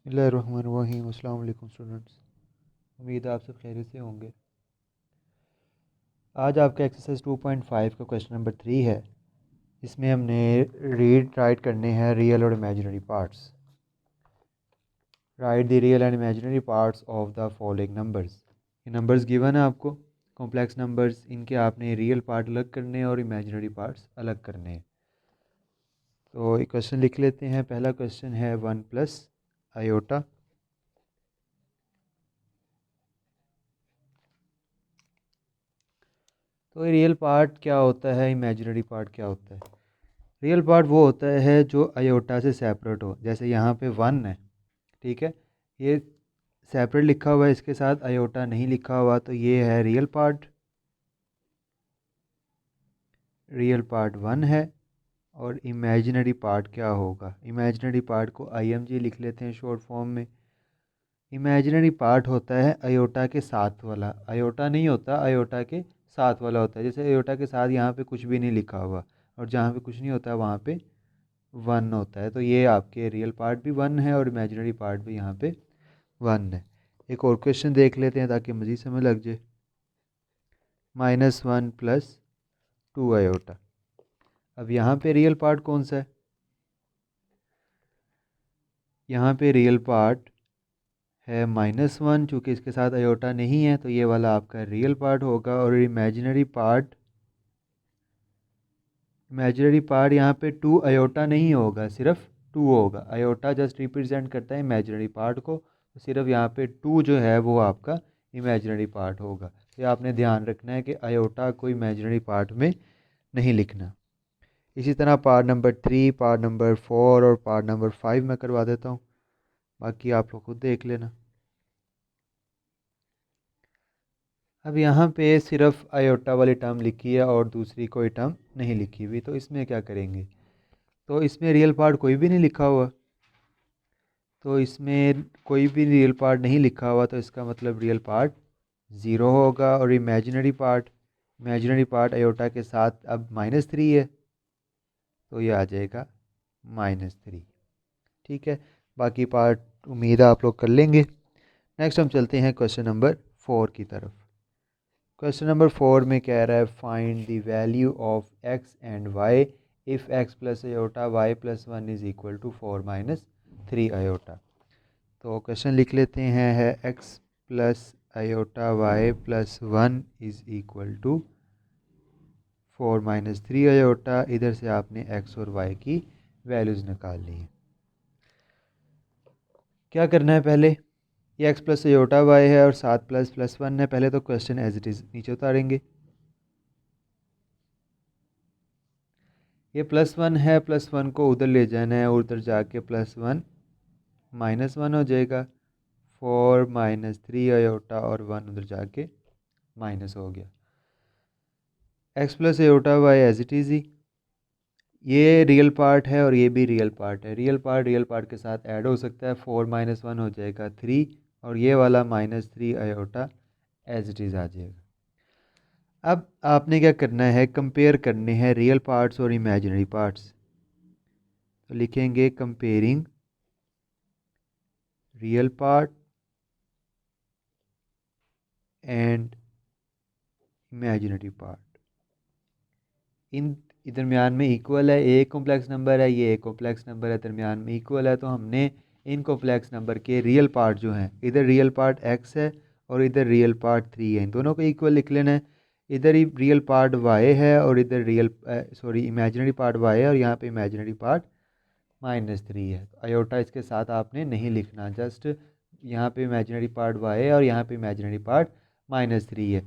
बिस्मिल्लाहिर्रहमानिर्रहीम। अस्सलाम वालेकुम स्टूडेंट्स, उम्मीद है आप सब खैरियत से होंगे। आज आपका एक्सरसाइज 2.5 का क्वेश्चन नंबर 3 है। इसमें हमने रीड राइट करने हैं रियल और imaginary parts. Right the real and imaginary parts of the following numbers. ये नंबर्स गिवन है आपको, कॉम्प्लेक्स नंबर्स। इनके आपने रियल पार्ट अलग करने हैं और इमेजिनरी पार्ट्स अलग करने हैं। तो एक क्वेश्चन लिख लेते हैं। पहला क्वेश्चन है 1 प्लस आयोटा। तो रियल पार्ट क्या होता है, इमेजिनरी पार्ट क्या होता है? रियल पार्ट वो होता है जो आयोटा से सेपरेट हो। जैसे यहाँ पे 1 है, ठीक है, ये सेपरेट लिखा हुआ है, इसके साथ आयोटा नहीं लिखा हुआ, तो ये है रियल पार्ट। रियल पार्ट 1 है। और इमेजिनरी पार्ट क्या होगा? इमेजिनरी पार्ट को IMG लिख लेते हैं शॉर्ट फॉर्म में। इमेजिनरी पार्ट होता है आयोटा के साथ वाला। आयोटा नहीं होता, आयोटा के साथ वाला होता है। जैसे आयोटा के साथ यहाँ पे कुछ भी नहीं लिखा हुआ, और जहाँ पे कुछ नहीं होता वहाँ पे 1 होता है। तो ये आपके रियल पार्ट भी 1 है और इमेजिनरी पार्ट भी यहाँ पे 1 है। एक और क्वेश्चन देख लेते हैं ताकि मज़ीद समझ लग जाए। -1 + 2 आयोटा। अब यहाँ पे रियल पार्ट कौन सा है? यहाँ पे रियल पार्ट है -1, चूँकि इसके साथ आयोटा नहीं है तो ये वाला आपका रियल पार्ट होगा। और इमेजिनरी पार्ट यहाँ पे 2 आयोटा नहीं होगा, सिर्फ 2 होगा। आयोटा जस्ट रिप्रेजेंट करता है इमेजिनरी पार्ट को, तो सिर्फ यहाँ पे 2 जो है वो आपका इमेजिनरी पार्ट होगा। तो आपने ध्यान रखना है कि आयोटा को इमेजिनरी पार्ट में नहीं लिखना। इसी तरह पार्ट नंबर 3, पार्ट नंबर 4 और पार्ट नंबर 5 मैं करवा देता हूँ, बाकी आप लोग खुद देख लेना। अब यहाँ पे सिर्फ आयोटा वाली टर्म लिखी है और दूसरी कोई टर्म नहीं लिखी हुई, तो इसमें क्या करेंगे? तो इसमें रियल पार्ट कोई भी नहीं लिखा हुआ, तो इसमें कोई भी रियल पार्ट नहीं लिखा हुआ, तो इसका मतलब रियल पार्ट 0 होगा। और इमेजिनरी पार्ट आयोटा के साथ अब -3 है, तो ये आ जाएगा -3। ठीक है, बाकी पार्ट उम्मीद है आप लोग कर लेंगे। नेक्स्ट हम चलते हैं क्वेश्चन नंबर 4 की तरफ। क्वेश्चन नंबर 4 में कह रहा है find the value of x and y if x + iota y + 1 = 4 - 3 iota. तो क्वेश्चन लिख लेते हैं, है x + आयोटा y + 1 = 4 - 3 आयोटा। इधर से आपने x और y की वैल्यूज़ निकालनी है। क्या करना है? पहले ये x + आयोटा y है और 7 + 1 है। पहले तो क्वेश्चन एज इट इज़ नीचे उतारेंगे। ये +1 है, +1 को उधर ले जाना है, उधर जाके +1 -1 हो जाएगा। 4 - 3 आयोटा और 1 उधर जाके माइनस हो गया। x + iota y as it is ही, ये रियल पार्ट है और ये भी रियल पार्ट है। रियल पार्ट के साथ ऐड हो सकता है। 4 - 1 हो जाएगा 3, और ये वाला -3 आयोटा एज इट इज़ आ जाएगा। अब आपने क्या करना है? कंपेयर करने हैं रियल पार्ट्स और इमेजिनरी पार्ट्स। तो लिखेंगे comparing real part and imaginary part. इन दरमियान में इक्वल है, एक कॉम्प्लेक्स नंबर है, ये एक कॉम्प्लेक्स नंबर है, दरमियान में इक्वल है। तो हमने इन कॉम्प्लेक्स नंबर के रियल पार्ट जो हैं, इधर रियल पार्ट x है और इधर रियल पार्ट 3 है, इन दोनों को इक्वल लिख लेना है। इधर ही रियल पार्ट y है और इधर इमेजिनरी पार्ट y है, और यहाँ पे इमेजिनरी पार्ट -3 है। आयोटा इसके साथ आपने नहीं लिखना, जस्ट यहाँ पे इमेजिनरी पार्ट y है और यहाँ पे इमेजिनरी पार्ट -3 है।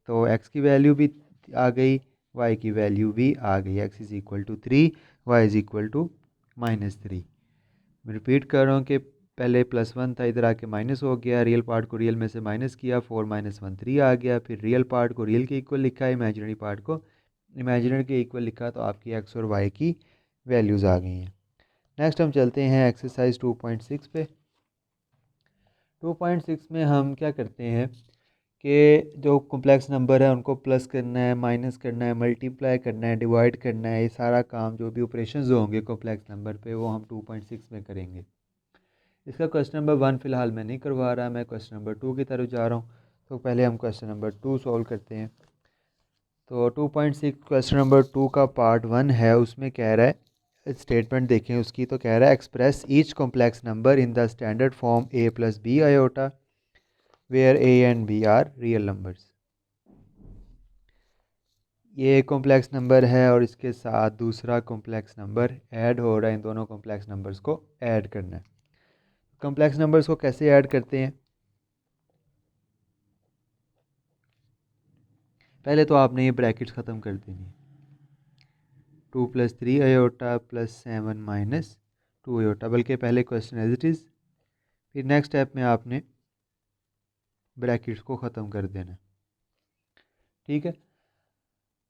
तो x की वैल्यू भी आ गई, y की वैल्यू भी आ गई। x = 3, y = -3। मैं रिपीट कर रहा हूँ कि पहले +1 था, इधर आके माइनस हो गया, रियल पार्ट को रियल में से माइनस किया, 4 - 1 3 आ गया। फिर रियल पार्ट को रियल के इक्वल लिखा, इमेजिनरी पार्ट को इमेजिनरी के इक्वल लिखा, तो आपकी x और y की वैल्यूज़ आ गई हैं। नेक्स्ट हम चलते हैं एक्सरसाइज 2.6 पे। 2.6 में हम क्या करते हैं कि जो कॉम्प्लेक्स नंबर है उनको प्लस करना है, माइनस करना है, मल्टीप्लाई करना है, डिवाइड करना है। ये सारा काम जो भी ऑपरेशंस होंगे कॉम्प्लेक्स नंबर पे वो हम 2.6 में करेंगे। इसका क्वेश्चन नंबर 1 फ़िलहाल मैं नहीं करवा रहा, मैं क्वेश्चन नंबर 2 की तरफ जा रहा हूँ। तो पहले हम क्वेश्चन नंबर 2 सॉल्व करते हैं। तो 2.6 क्वेश्चन नंबर 2 का पार्ट 1 है, उसमें कह रहा है, स्टेटमेंट देखें उसकी, तो कह रहा है express each complex number in the standard form a + b iota where a and b are real numbers. ये एक कॉम्प्लेक्स नंबर है और इसके साथ दूसरा कॉम्प्लेक्स नंबर ऐड हो रहा है, इन दोनों कॉम्प्लेक्स नंबर्स को ऐड करना है। कॉम्प्लेक्स नंबर्स को कैसे ऐड करते हैं? पहले तो आपने ये ब्रैकेट्स ख़त्म कर देनी है। 2 + 3 आयोटा + 7 - 2 आयोटा, बल्कि पहले क्वेश्चन एज इट इज़, फिर नेक्स्ट स्टेप में आपने ब्रैकेट्स को ख़त्म कर देना। ठीक है,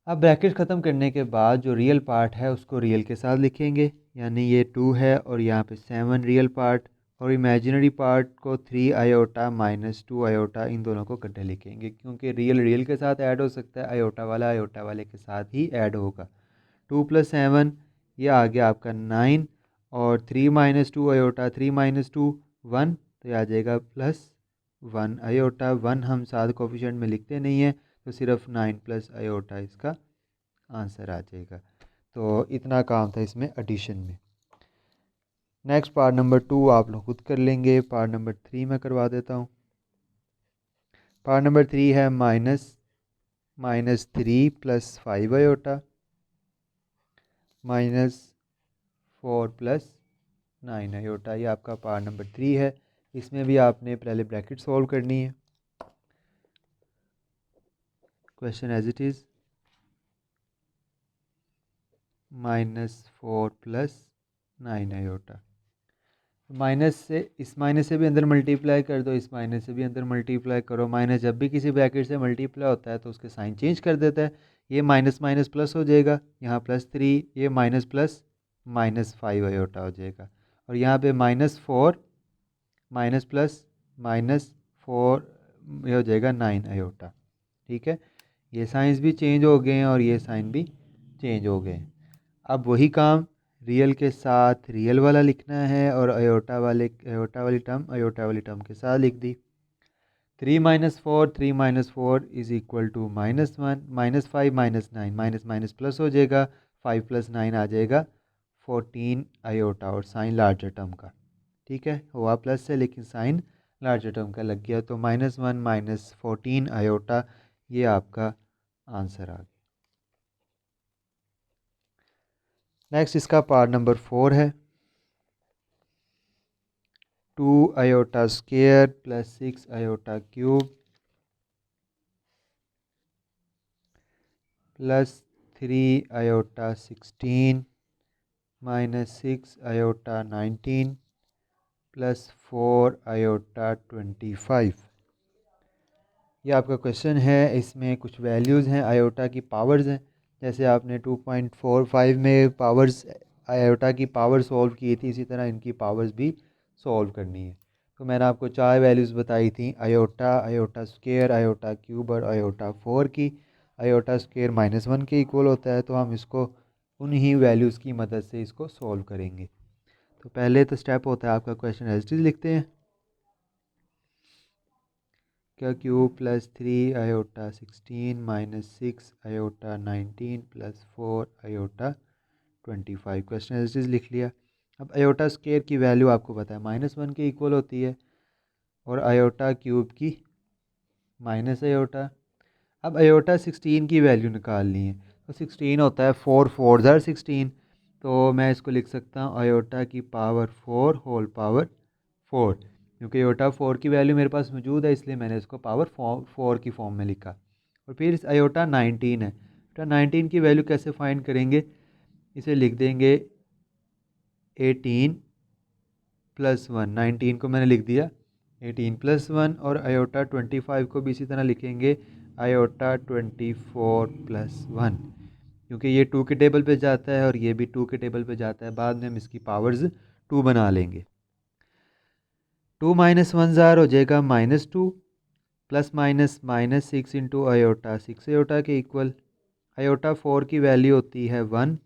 अब ब्रैकेट ख़त्म करने के बाद जो रियल पार्ट है उसको रियल के साथ लिखेंगे, यानी ये 2 है और यहाँ पे 7 रियल पार्ट, और इमेजिनरी पार्ट को 3 आयोटा - 2 आयोटा, इन दोनों को इकट्ठे लिखेंगे, क्योंकि रियल रियल के साथ ऐड हो सकता है, आयोटा वाले के साथ ही ऐड होगा। 2 + 7 ये आ गया आपका 9, और 3 - 2 आयोटा, 3 - 2 1, तो ये आ जाएगा +1 आयोटा। 1 हम साथ कोफिशिएंट में लिखते नहीं हैं, तो सिर्फ 9 + आयोटा इसका आंसर आ जाएगा। तो इतना काम था इसमें एडिशन में। नेक्स्ट पार्ट नंबर 2 आप लोग खुद कर लेंगे, पार्ट नंबर 3 मैं करवा देता हूँ। पार्ट नंबर 3 है -3 + 5 आयोटा -4 + 9 आयोटा, ये आपका पार्ट नंबर 3 है। इसमें भी आपने पहले ब्रैकेट सॉल्व करनी है, question as it is, -4 + 9 iota. Minus से, इस माइनस से भी अंदर मल्टीप्लाई कर दो, इस माइनस से भी अंदर मल्टीप्लाई करो। माइनस जब भी किसी ब्रैकेट से मल्टीप्लाई होता है तो उसके साइन चेंज कर देता है। ये माइनस माइनस प्लस हो जाएगा, यहाँ +3, ये माइनस प्लस -5 आयोटा हो जाएगा, और यहाँ पे -4 माइनस प्लस -4 ये हो जाएगा 9 आयोटा। ठीक है, ये साइंस भी चेंज हो गए हैं और ये साइन भी चेंज हो गए हैं। अब वही काम रियल के साथ रियल वाला लिखना है, और आयोटा वाली टर्म के साथ लिख दी। 3 - 4, 3 - 4 is equal to -1, -5 - 9, minus minus plus हो जाएगा, 5 + 9 आ जाएगा 14 आयोटा, और साइन लार्जर टर्म का। ठीक है, हुआ प्लस से लेकिन साइन लार्जर टर्म का लग गया, तो -1 - 14 आयोटा, ये आपका आंसर आ गया। नेक्स्ट इसका पार्ट नंबर 4 है, 2 iota square + 6 iota cube +3 iota 16 -6 iota 19 +4 iota 25। ये आपका क्वेश्चन है। इसमें कुछ वैल्यूज़ हैं, आयोटा की पावर्स हैं। जैसे आपने 2.45 में पावर्स, आयोटा की पावर सॉल्व की थी, इसी तरह इनकी पावर्स भी सॉल्व करनी है। तो मैंने आपको 4 वैल्यूज़ बताई थी, iota, iota square, iota cube और आयोटा 4 की। आयोटा स्क्वायर -1 के इक्वल होता है, तो हम इसको उन्हीं वैल्यूज़ की मदद से इसको सॉल्व करेंगे। तो पहले तो स्टेप होता है आपका, क्वेश्चन एज इट इज़ लिखते हैं, क्या cube +3 iota 16 - 6 iota 19 +4 iota 25, question as it is लिख लिया। अब आयोटा स्क्वायर की वैल्यू आपको पता है -1 के इक्वल होती है, और आयोटा क्यूब की माइनस आयोटा। अब आयोटा 16 की वैल्यू निकालनी है, तो 16 होता है 4 4 ज़र 16, तो मैं इसको लिख सकता हूँ आयोटा की पावर 4 होल पावर 4, क्योंकि आयोटा 4 की वैल्यू मेरे पास मौजूद है, इसलिए मैंने इसको पावर 4 की फॉर्म में लिखा। और फिर इस आयोटा 19 है, आयोटा 19 की वैल्यू कैसे फाइंड करेंगे, इसे लिख देंगे 18 + 1, 19 को मैंने लिख दिया 18 + 1, और आयोटा 25 को भी इसी तरह लिखेंगे आयोटा 24 + 1, क्योंकि ये 2 के टेबल पे जाता है और ये भी 2 के टेबल पे जाता है। बाद में हम इसकी पावर्स 2 बना लेंगे। 2 - 1 ज़ार हो जाएगा -2, plus minus -6 into iota 6 iota के इक्वल। आयोटा 4 की वैल्यू होती है 1,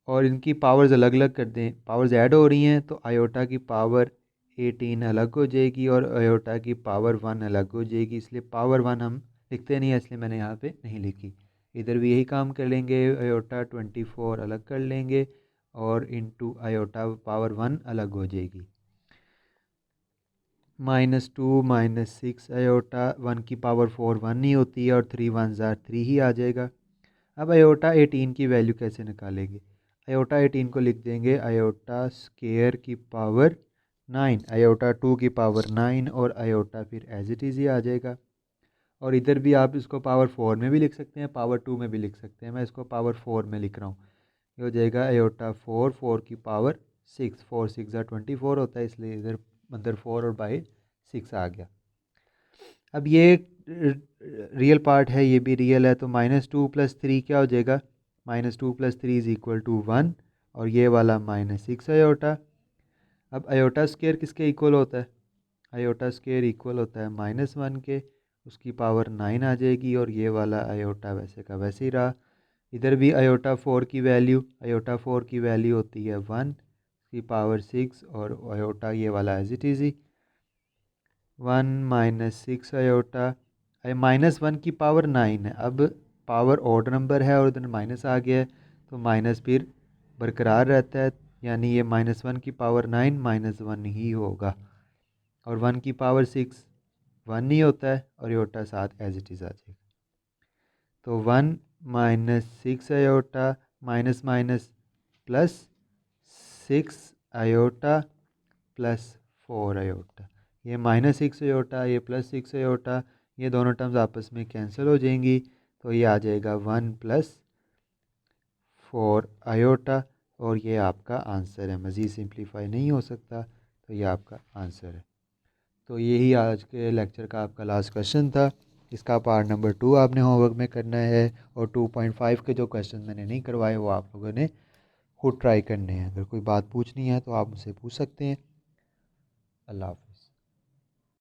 और इनकी पावर्स अलग अलग कर दें, पावर्स ऐड हो रही हैं, तो आयोटा की पावर 18 अलग हो जाएगी और आयोटा की पावर 1 अलग हो जाएगी, इसलिए पावर 1 हम लिखते नहीं है, इसलिए मैंने यहाँ पे नहीं लिखी। इधर भी यही काम कर लेंगे, आयोटा 24 अलग कर लेंगे और इनटू आयोटा पावर 1 अलग हो जाएगी। -2 -6 आयोटा 1 की पावर 4 1 ही होती है और 3 1 ज़ार 3 ही आ जाएगा। अब आयोटा 18 की वैल्यू कैसे निकालेंगे? आयोटा 18 को लिख देंगे आयोटा स्केयर की पावर 9, आयोटा 2 की पावर 9 और आयोटा फिर एज इट इज़ ही आ जाएगा। और इधर भी आप इसको पावर 4 में भी लिख सकते हैं, पावर 2 में भी लिख सकते हैं, मैं इसको पावर 4 में लिख रहा हूँ। ये हो जाएगा आयोटा 4 4 की पावर 6, 4 6 ज़ा 24 होता है, इसलिए इधर अंदर 4 और बाहर 6 आ गया। अब ये रियल पार्ट है, ये भी रियल है, तो -2 + 3 क्या हो जाएगा? -2 + 3 = 1 और ये वाला -6 आयोटा। अब आयोटा स्क्वायर किसके इक्वल होता है? आयोटा स्क्वायर इक्वल होता है -1 के, उसकी पावर 9 आ जाएगी और ये वाला आयोटा वैसे का वैसे ही रहा। इधर भी आयोटा 4 की वैल्यू, आयोटा 4 की वैल्यू होती है 1 की पावर 6 और आयोटा ये वाला एज इट इज़ ही 1 -6 आयोटा, -1 की पावर 9 है। अब पावर ऑड नंबर है और इधर माइनस आ गया है, तो माइनस फिर बरकरार रहता है, यानी ये -1 की पावर 9 -1 ही होगा और 1 की पावर 6 1 ही होता है और आयोटा साथ एज इट इज़ आ जाएगा। तो 1 -6 iota minus minus plus 6 iota plus 4 iota, ये -6 आयोटा ये +6 आयोटा, ये दोनों टर्म्स आपस में कैंसिल हो जाएंगी, तो ये आ जाएगा 1 + 4 आयोटा और ये आपका आंसर है। मज़ीद सिंप्लीफाई नहीं हो सकता, तो ये आपका आंसर है। तो यही आज के लेक्चर का आपका लास्ट क्वेश्चन था। इसका पार्ट नंबर 2 आपने होमवर्क में करना है और 2.5 के जो क्वेश्चन मैंने नहीं करवाए वो आप लोगों ने खुद ट्राई करने हैं। अगर कोई बात पूछनी है तो आप मुझसे पूछ सकते हैं। अल्लाह हाफ़िज़।